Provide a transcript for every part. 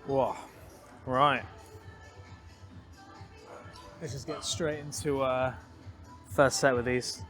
Whoa. Right. Let's just get straight into first set with these.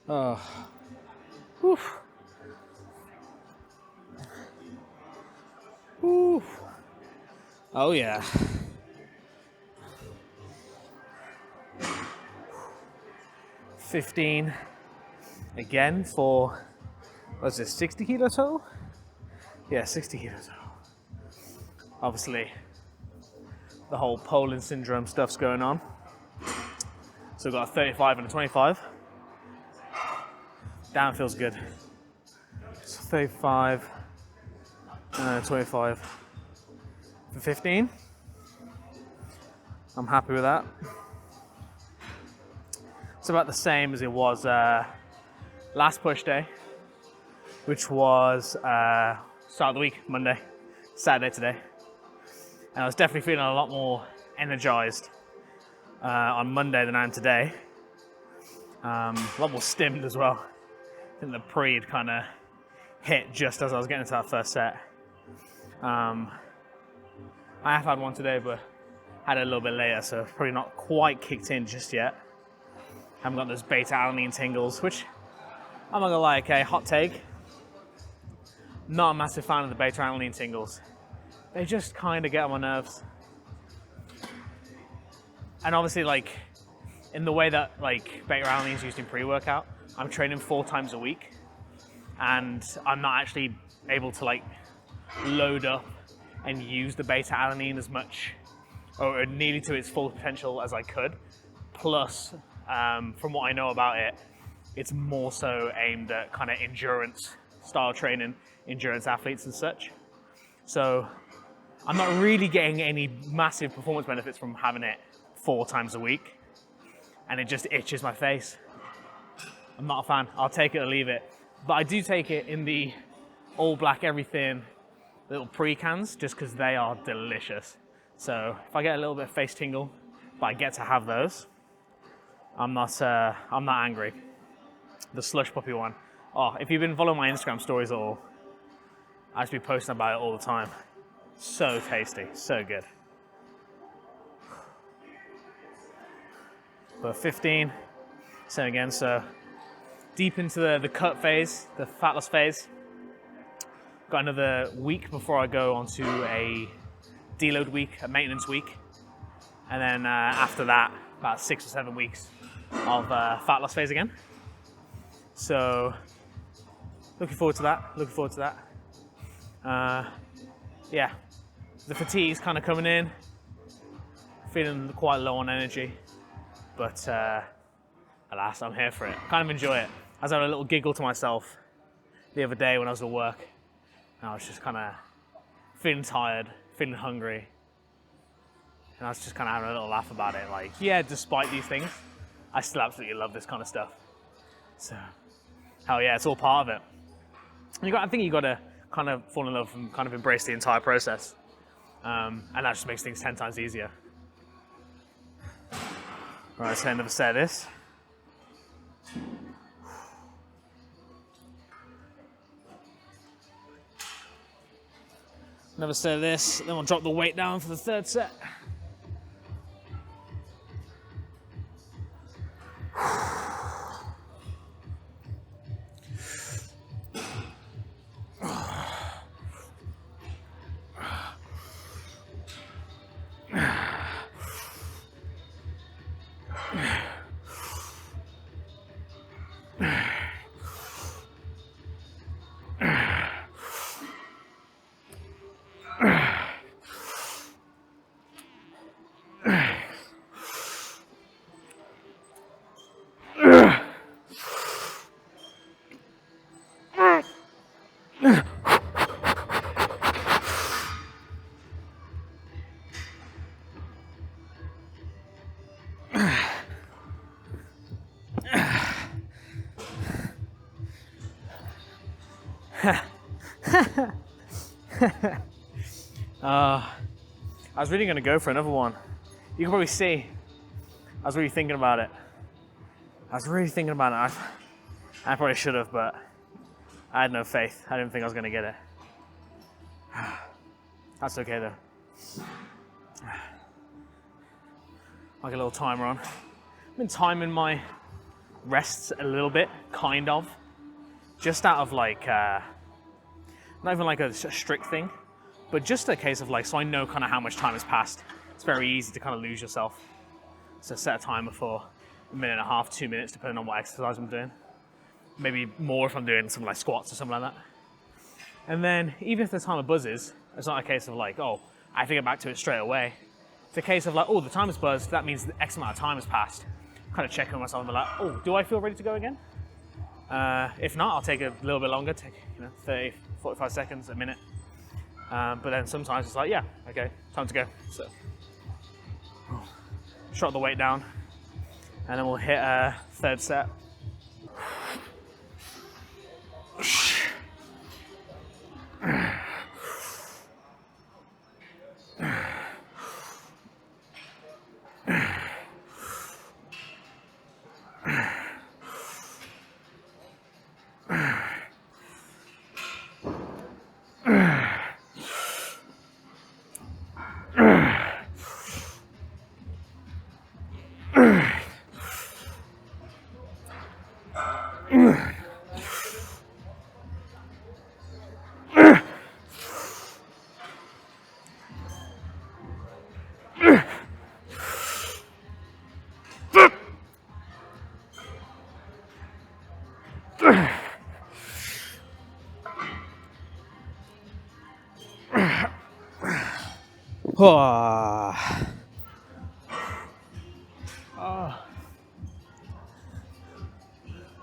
Oh. Whew. Whew. Oh yeah. $15 again for, what's this, 60 kilo total? Yeah, 60 kilos total. Obviously, the whole Poland syndrome stuff's going on. So we've got a 35 and a 25. Damn, feels good. So 35 and a 25 for 15. I'm happy with that. It's about the same as it was last push day, which was start of the week, Monday, Saturday today. And I was definitely feeling a lot more energized on Monday than I am today. A lot more stimmed as well. I think the pre had kind of hit just as I was getting into that first set. I have had one today, but had it a little bit later, so probably not quite kicked in just yet. Haven't got those beta alanine tingles, which I'm not gonna lie, okay, hot take. Not a massive fan of the beta alanine tingles. They just kind of get on my nerves. And obviously, like, in the way that like beta alanine is used in pre-workout, I'm training 4 times a week, and I'm not actually able to like load up and use the beta alanine as much or nearly to its full potential as I could. Plus, from what I know about it, it's more so aimed at kind of endurance style training, endurance athletes and such. So I'm not really getting any massive performance benefits from having it 4 times a week, and it just itches my face. I'm not a fan. I'll take it or leave it. But I do take it in the all black everything little pre-cans just because they are delicious. So if I get a little bit of face tingle, but I get to have those, I'm not angry. The slush puppy one. Oh, if you've been following my Instagram stories at all, I just be posting about it all the time. So tasty, so good. But 15, same again, so deep into the cut phase, the fat loss phase. Got another week before I go onto a deload week, a maintenance week. And then after that, about 6 or 7 weeks of fat loss phase again. So looking forward to that, yeah, the fatigue's kind of coming in, feeling quite low on energy, but alas, I'm here for it. Kind of enjoy it. I was having a little giggle to myself the other day when I was at work, and I was just kind of feeling tired, feeling hungry, and I was just kind of having a little laugh about it. Like, yeah, despite these things, I still absolutely love this kind of stuff. So, hell yeah, it's all part of it. I think you got to kind of fall in love and kind of embrace the entire process, and that just makes things 10 times easier. Right, so another set of this. Another set of this, then we'll drop the weight down for the third set. I was really going to go for another one. You can probably see, I was really thinking about it. I probably should have, but I had no faith. I didn't think I was going to get it. That's okay though. I'll get a little timer on. I've been timing my rests a little bit, kind of. Just out of like, not even like a strict thing, but just a case of like, so I know kind of how much time has passed. It's very easy to kind of lose yourself. So set a timer for a minute and a half, 2 minutes, depending on what exercise I'm doing. Maybe more if I'm doing something like squats or something like that. And then even if the timer buzzes, it's not a case of like, oh, I have to get back to it straight away. It's a case of like, oh, the timer's buzzed, that means the X amount of time has passed. Kind of checking on myself and be like, oh, do I feel ready to go again? If not, I'll take a little bit longer, take 30, 45 seconds, a minute. But then sometimes it's like, yeah, okay, time to go. So, drop the weight down, and then we'll hit a third set.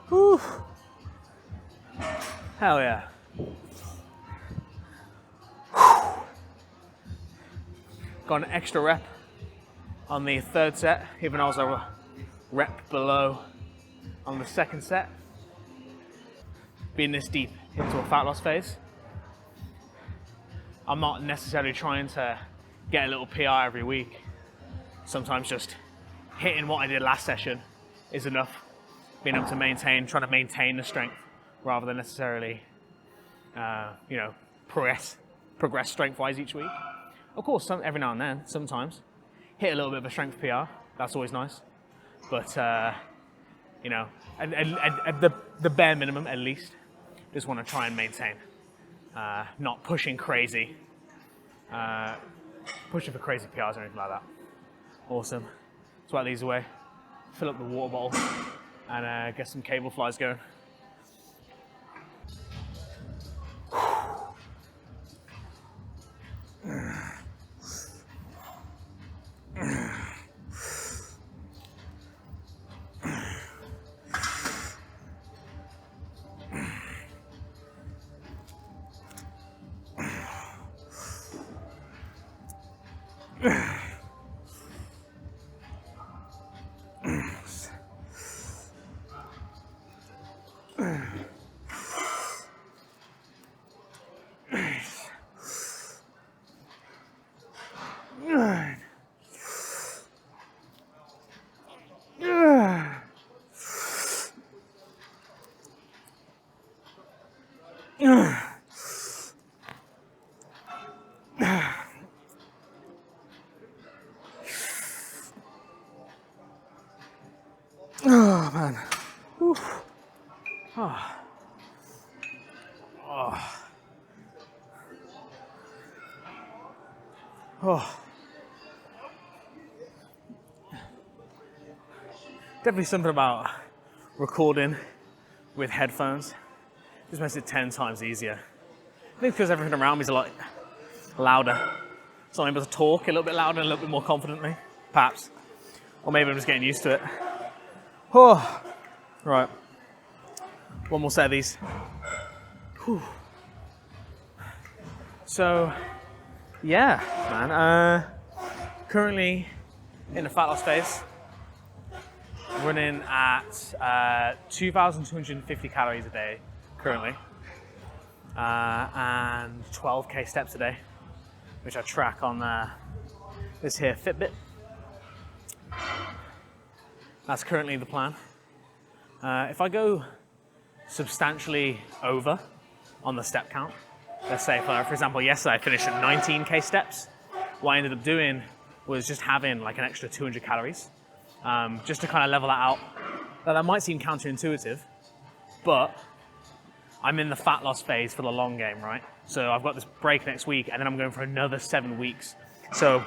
Whew. Hell yeah. Got an extra rep on the third set, even though I was a rep below on the second set. Being this deep into a fat loss phase, I'm not necessarily trying to get a little PR every week. Sometimes just hitting what I did last session is enough. Being able to trying to maintain the strength rather than necessarily, progress strength-wise each week. Of course, every now and then, sometimes, hit a little bit of a strength PR. That's always nice. But, at the bare minimum, at least, just want to try and maintain. Not pushing crazy, pushing for crazy PRs or anything like that. Awesome. Swat these away, fill up the water bottle, and get some cable flies going. Oh man. Whew. Oh. Oh. Oh. Definitely something about recording with headphones. Just makes it 10 times easier. I think because everything around me is a lot louder. So I'm able to talk a little bit louder and a little bit more confidently, perhaps. Or maybe I'm just getting used to it. Oh. Right. One more set of these. Whew. So, yeah, man. Currently in the fat loss phase, running at 2,250 calories a day currently, and 12k steps a day, which I track on this here Fitbit. That's currently the plan. If I go substantially over on the step count, let's say for example yesterday I finished at 19k steps, what I ended up doing was just having like an extra 200 calories, just to kind of level that out. Now, that might seem counterintuitive, but I'm in the fat loss phase for the long game, right? So I've got this break next week and then I'm going for another 7 weeks. So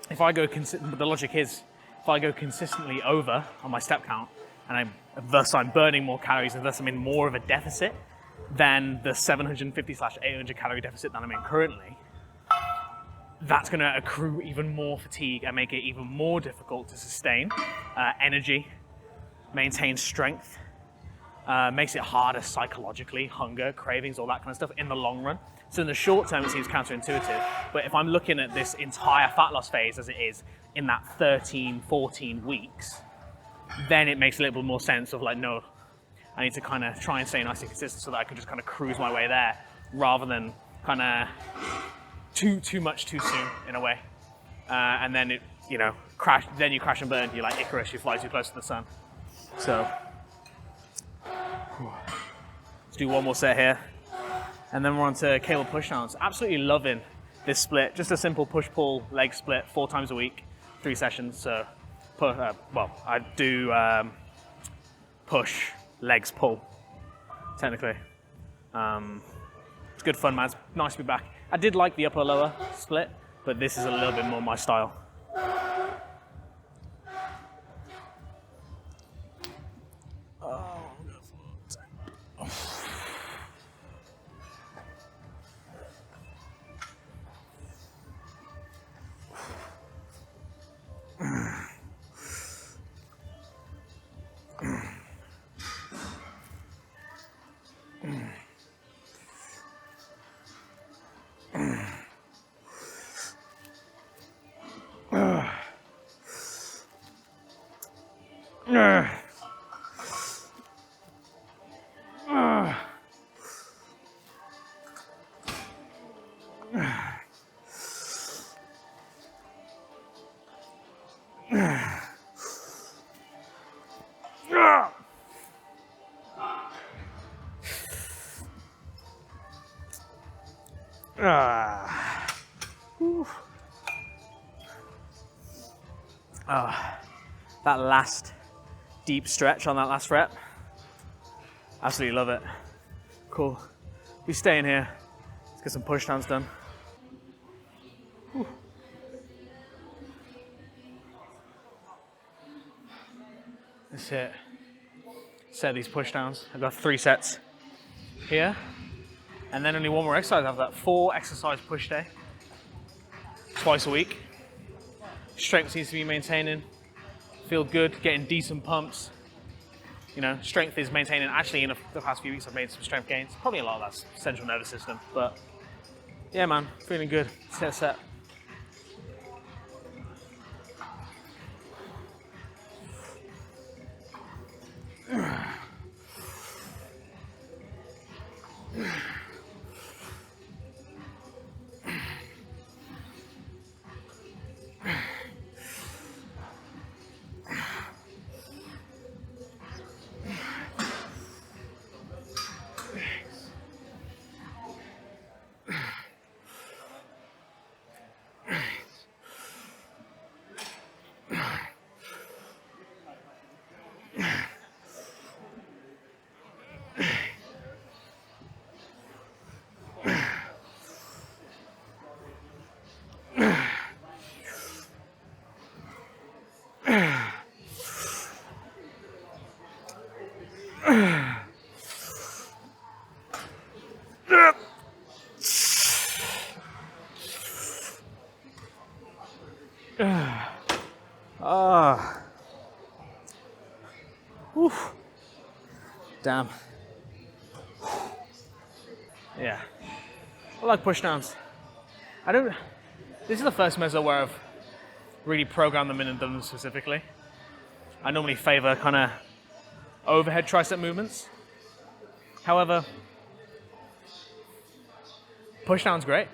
if I go, the logic is, if I go consistently over on my step count, and thus I'm burning more calories, and thus I'm in more of a deficit than the 750/800 calorie deficit that I'm in currently, that's going to accrue even more fatigue and make it even more difficult to sustain energy, maintain strength, makes it harder psychologically, hunger, cravings, all that kind of stuff in the long run. So in the short term, it seems counterintuitive, but if I'm looking at this entire fat loss phase as it is in that 13, 14 weeks, then it makes a little bit more sense of like, no, I need to kind of try and stay nice and consistent so that I can just kind of cruise my way there rather than kind of too much too soon in a way. And then it, you know, then you crash and burn, you're like Icarus, you fly too close to the sun. So, let's do one more set here. And then we're on to cable pushdowns. Absolutely loving this split. Just a simple push-pull leg split 4 times a week, 3 sessions. So, I do push, legs, pull, technically. It's good fun, man. It's nice to be back. I did like the upper-lower split, but this is a little bit more my style. That last deep stretch on that last rep, absolutely love it. Cool. We stay in here. Let's get some pushdowns done. Whew. That's it. Set these pushdowns. I've got 3 sets here, and then only one more exercise. I have that 4 exercise push day, twice a week. Strength seems to be maintaining. Feel good, getting decent pumps. You know, strength is maintaining. Actually, in the past few weeks, I've made some strength gains. Probably a lot of that's central nervous system, but yeah, man, feeling good. Set. Ah. Oof. Damn. Yeah. I like push downs. I don't. This is the first meso where I've really programmed them in and done them specifically. I normally favor kind of overhead tricep movements. However, push down's great.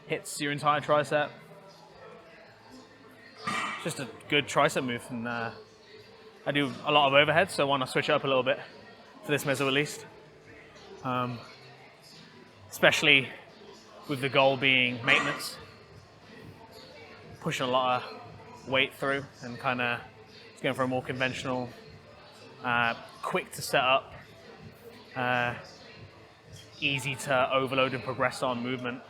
Hits your entire tricep. It's just a good tricep move, and I do a lot of overhead, so I want to switch it up a little bit for this meso at least. Especially with the goal being maintenance. Pushing a lot of weight through and kind of going for a more conventional, quick to set up, easy to overload and progress on movement.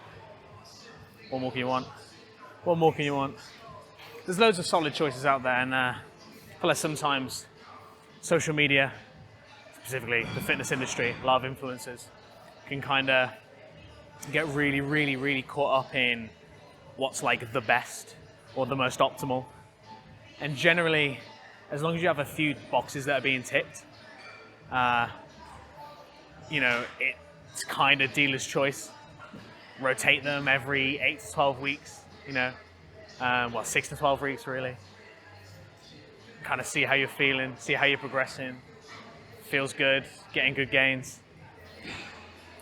What more can you want? What more can you want? There's loads of solid choices out there, and I feel like sometimes social media, specifically the fitness industry, a lot of influencers, can kind of get really, really, really caught up in what's like the best or the most optimal. And generally, as long as you have a few boxes that are being ticked, it's kind of dealer's choice. Rotate them every 8 to 12 weeks, 6 to 12 weeks really. Kind of see how you're feeling, see how you're progressing. Feels good, getting good gains.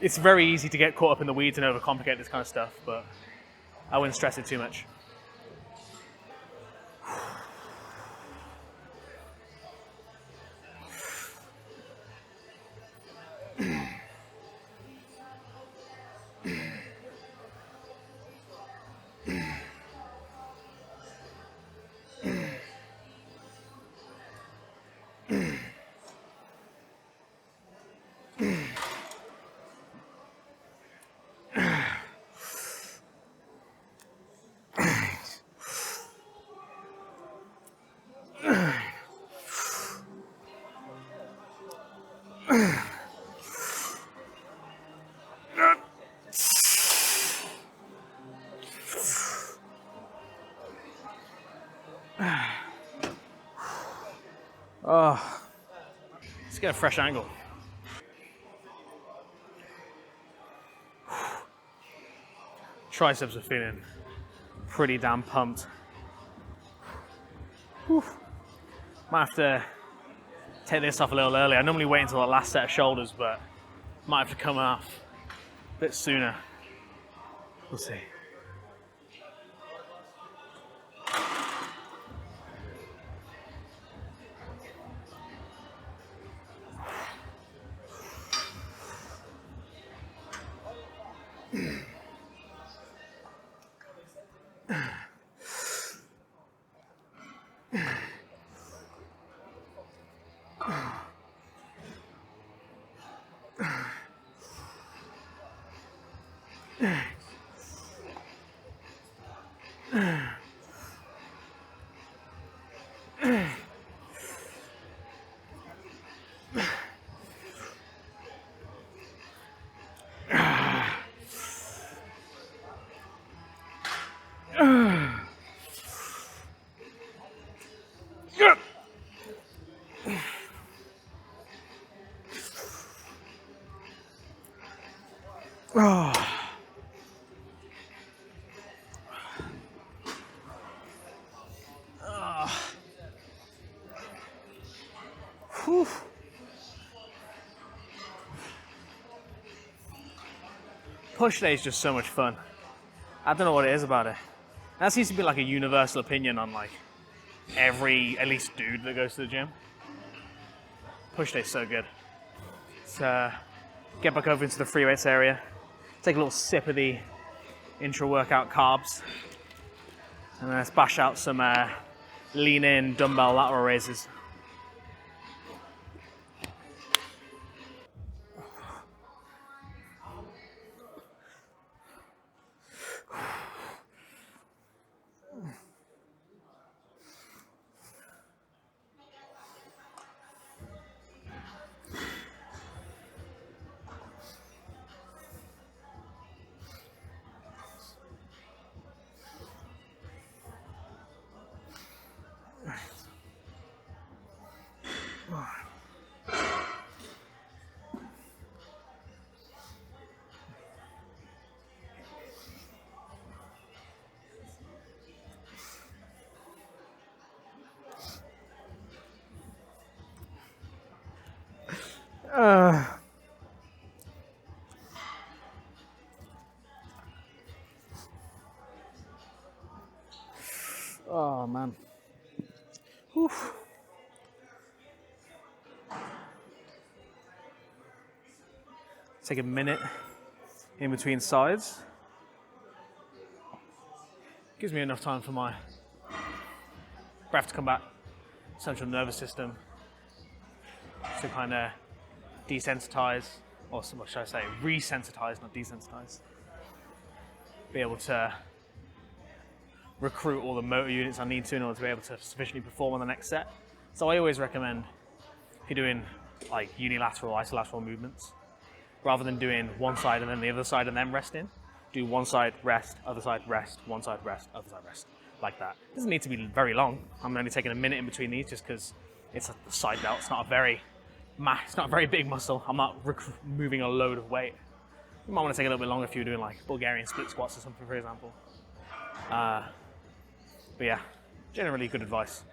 It's very easy to get caught up in the weeds and overcomplicate this kind of stuff, but I wouldn't stress it too much. Oh, let's get a fresh angle. Triceps are feeling pretty damn pumped. Whew. Might have to take this off a little early. I normally wait until the last set of shoulders, but might have to come off a bit sooner. We'll see. Oh. Whew. Push day is just so much fun. I don't know what it is about it. That seems to be like a universal opinion on like every, at least dude that goes to the gym. Push day is so good. Let's get back over into the free weights area. Take a little sip of the intra-workout carbs. And then let's bash out some lean-in dumbbell lateral raises. Oh man. Oof. Take a minute in between sides. Gives me enough time for my breath to come back, central nervous system to kind of desensitize, or what should I say, resensitize, not desensitize. Be able to recruit all the motor units I need to in order to be able to sufficiently perform on the next set. So I always recommend, if you're doing like unilateral, isolateral movements, rather than doing one side and then the other side and then resting, do one side, rest, other side, rest, one side, rest, other side, rest, like that. It doesn't need to be very long. I'm only taking a minute in between these just because it's a side delt. It's not a very big muscle. I'm not moving a load of weight. You might want to take a little bit longer if you're doing like Bulgarian split squats or something, for example. But yeah, generally good advice.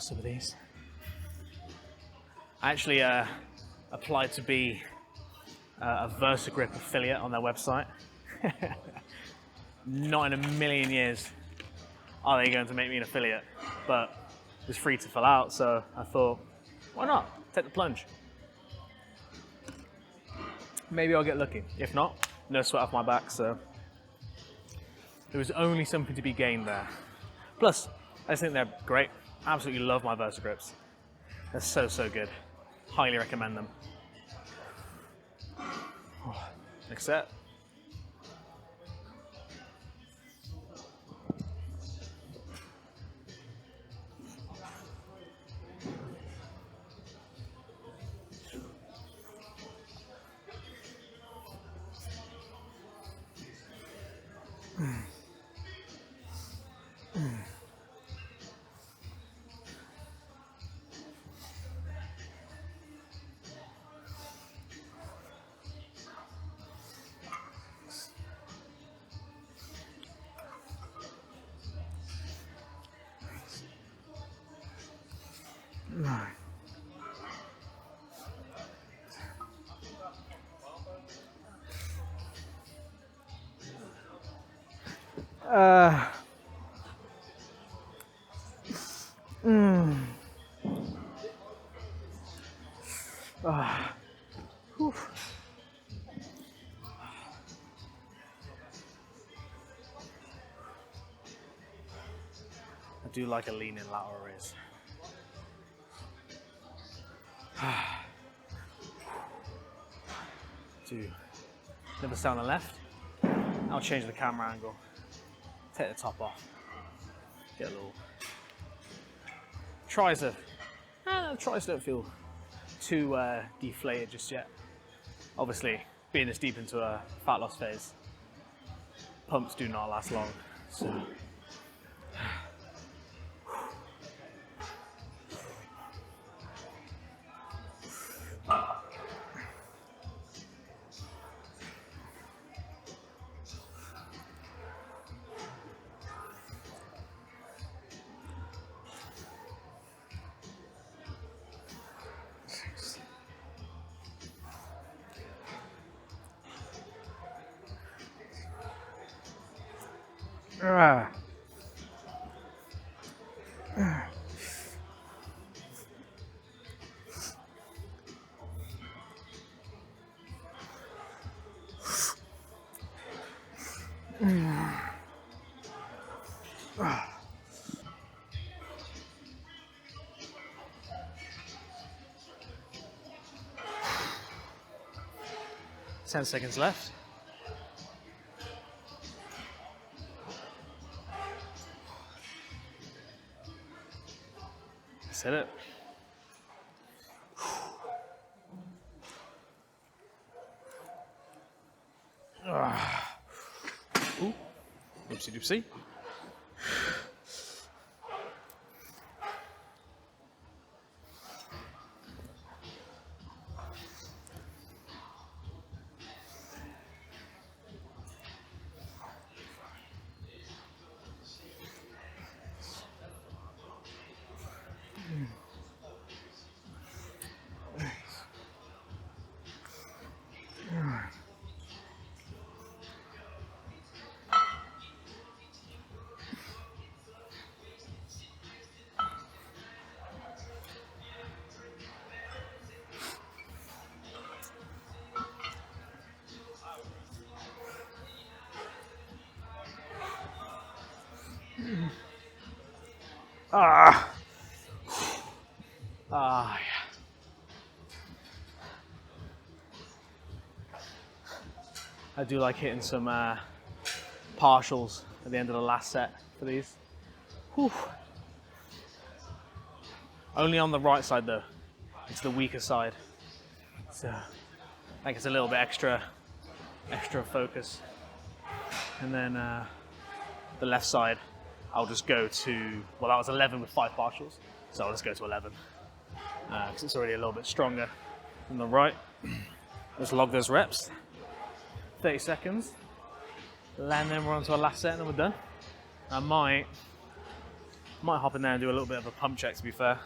Some of these. I actually applied to be a VersaGrip affiliate on their website. Not in a million years are they going to make me an affiliate, but it was free to fill out, so I thought, why not? Take the plunge. Maybe I'll get lucky. If not, no sweat off my back, so there was only something to be gained there. Plus, I just think they're great. Absolutely love my VersaGrips. They're so good. Highly recommend them. Next set. I do like a lean in lateral raise. Two. Never stay on the left. I'll change the camera angle. Take the top off. Get a little. Tries don't feel too deflated just yet. Obviously, being this deep into a fat loss phase, pumps do not last long. So. Ah. 10 seconds left. That's it. Ooh. Oopsie doopsie. Ah. Ah, yeah. I do like hitting some partials at the end of the last set for these. Whew. Only on the right side though. It's the weaker side. So I think it's a little bit extra focus. And then the left side, I'll just go to, well, that was 11 with 5 partials. So I'll just go to 11 because it's already a little bit stronger than the right. Just log those reps. 30 seconds. Land them, we're on to our last set and then we're done. I might hop in there and do a little bit of a pump check, to be fair.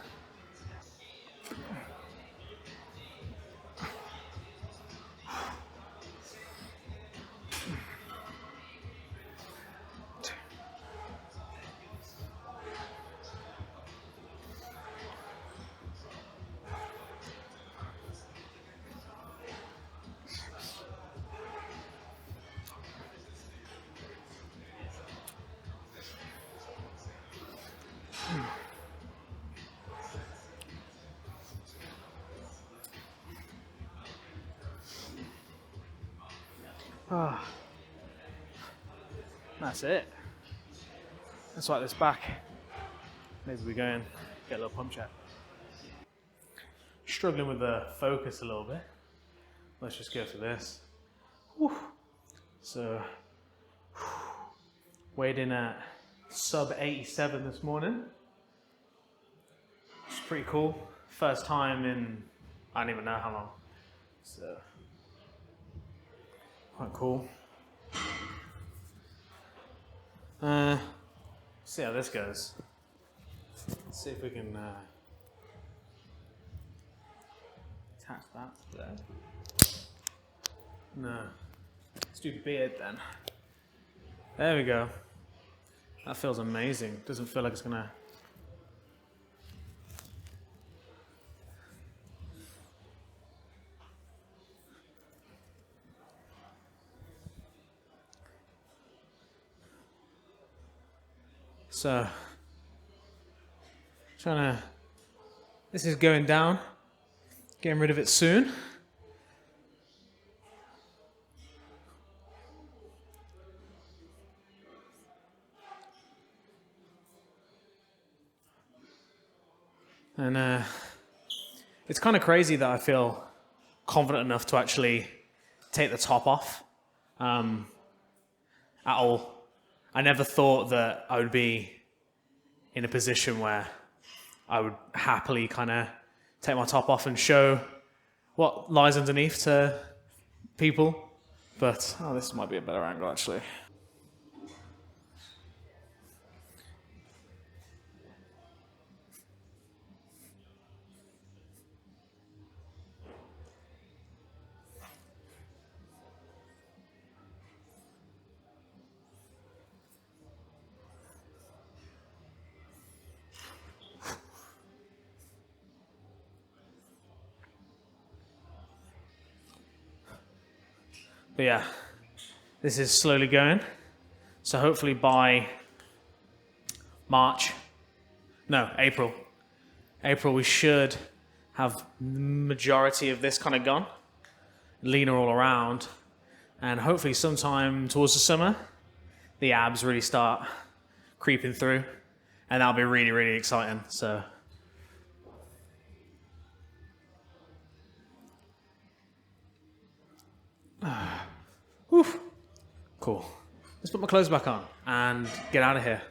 That's it. Let's wipe this back. Maybe we go and get a little pump check. Struggling with the focus a little bit. Let's just go for this. Whew. So, weighed in at sub 87 this morning. It's pretty cool. First time in, I don't even know how long. So, quite cool. See how this goes. Let's see if we can attach that there. No. Let's do beard then. There we go. That feels amazing. Doesn't feel like it's gonna. So, this is going down, getting rid of it soon. And it's kind of crazy that I feel confident enough to actually take the top off at all. I never thought that I would be in a position where I would happily kind of take my top off and show what lies underneath to people. But, oh, this might be a better angle actually. But yeah, this is slowly going. So hopefully by April, we should have the majority of this kind of gone, leaner all around, and hopefully sometime towards the summer, the abs really start creeping through, and that'll be really, really exciting. So. Whew. Cool. Let's put my clothes back on and get out of here.